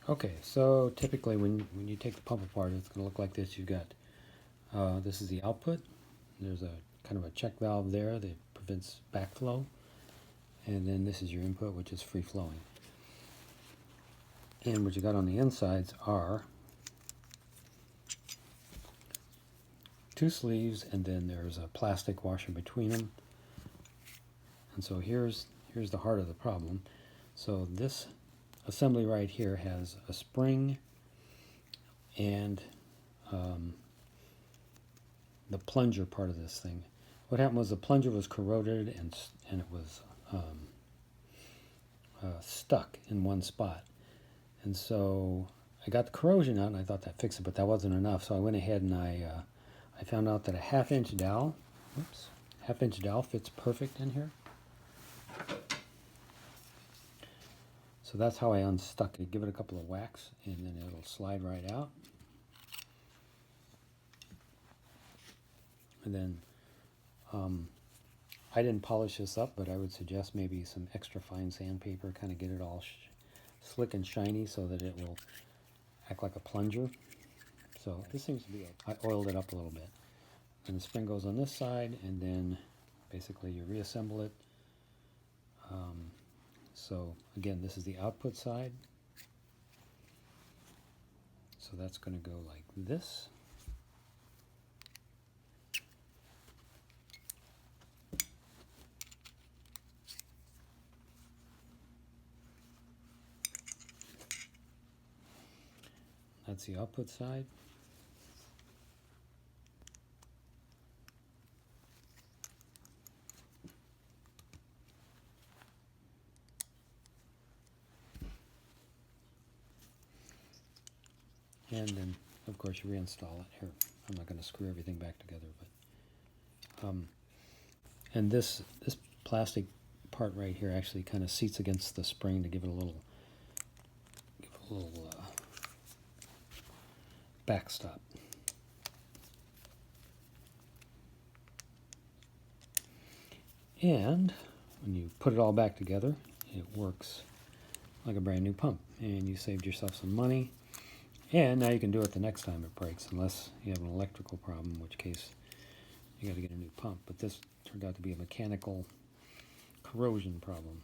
Okay, so typically when you take the pump apart, it's going to look like this. You've got, this is the output. There's a kind of a check valve there that prevents backflow. And then this is your input, which is free flowing. And what you got on the insides are two sleeves, and then there's a plastic washer between them. And so here's the heart of the problem. So this assembly right here has a spring and the plunger part of this thing. What happened was the plunger was corroded and it was stuck in one spot. And so I got the corrosion out and I thought that fixed it, but that wasn't enough. So I went ahead and I found out that a half-inch dowel fits perfect in here. So that's how I unstuck it. Give it a couple of whacks and then it'll slide right out. And then I didn't polish this up, but I would suggest maybe some extra fine sandpaper, kind of get it all slick and shiny so that it will act like a plunger. So this seems to be, I oiled it up a little bit. And the spring goes on this side, and then basically you reassemble it. So again, this is the output side. So that's going to go like this. That's the output side. And then, of course, you reinstall it. Here, I'm not going to screw everything back together, but and this plastic part right here actually kind of seats against the spring to give it a little backstop. And when you put it all back together, it works like a brand new pump, and you saved yourself some money. And now you can do it the next time it breaks, unless you have an electrical problem, in which case you got to get a new pump. But this turned out to be a mechanical corrosion problem.